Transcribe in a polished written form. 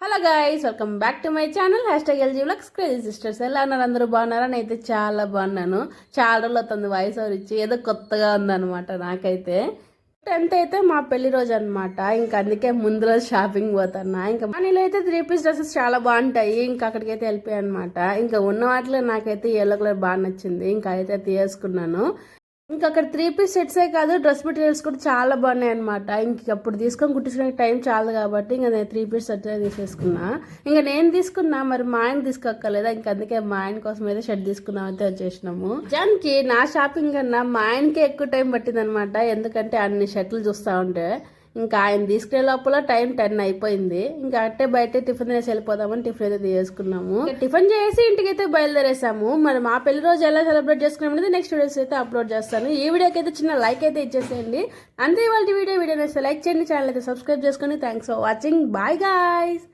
Hello guys, welcome back to my channel #LG Vlogs crazy sisters. ఎలా ఉన్నారు? అందరూ బాగున్నారా? నేనైతే చాలా బాగున్నాను. చాలా రోజులు అవుతుంది వాయిస్ ఓవర్ ఇచ్చి, ఏదో కొత్తగా ఉందన్నమాట నాకైతే. 10th అయితే మా పెళ్లి రోజు అనమాట. ఇంకా అందుకే ముందు రోజు షాపింగ్ పోతున్నా. ఇంకా మనీలో అయితే 3 పీస్ డ్రెస్సెస్ చాలా బాగుంటాయి. ఇంకా అక్కడికైతే వెళ్ళిపోయాయి అనమాట. ఇంకా ఉన్న వాటిలో నాకైతే ఎల్లో కలర్ బాగా నచ్చింది. ఇంకా అయితే తీసుకున్నాను. ఇంకా అక్కడ 3 పీస్ సెట్సే కాదు, డ్రెస్ మెటీరియల్స్ కూడా చాలా బాగున్నాయి అనమాట. ఇంక అప్పుడు తీసుకొని కుట్టించడానికి టైం చాలు కాబట్టి ఇంకా నేను 3 పీస్ సెట్ తీసేసుకున్నా. ఇంకా నేను తీసుకున్నా, మరి మా ఆయన తీసుకోక్కర్లేదా? ఇంకా అందుకే మా ఆయన కోసం అయితే షర్ట్ తీసుకుందాం అయితే వచ్చేసినాము. నిజానికి నా షాపింగ్ కన్నా మా ఆయనకే ఎక్కువ టైం పట్టింది అనమాట. ఎందుకంటే అన్ని షర్ట్లు చూస్తూ ఉంటే ఇంకా ఆయన తీసుకునే లోపల టైం 10 అయిపోయింది. ఇంకా అట్టే బయట టిఫిన్ తినేసి వెళ్ళిపోదామని టిఫిన్ అయితే తీసుకున్నాము. టిఫిన్ చేసి ఇంటికి అయితే బయలుదేరేసాము. మరి మా పెళ్లి రోజు ఎలా సెలబ్రేట్ చేసుకున్నాం అనేది నెక్స్ట్ వీడియోస్ అయితే అప్లోడ్ చేస్తాను. ఈ వీడియోకి అయితే చిన్న లైక్ అయితే ఇచ్చేసేయండి. అంతే ఇవాళ వీడియో నచ్చితే లైక్ చేయండి, ఛానల్ అయితే సబ్స్క్రైబ్ చేసుకోండి. Thanks for watching. Bye guys.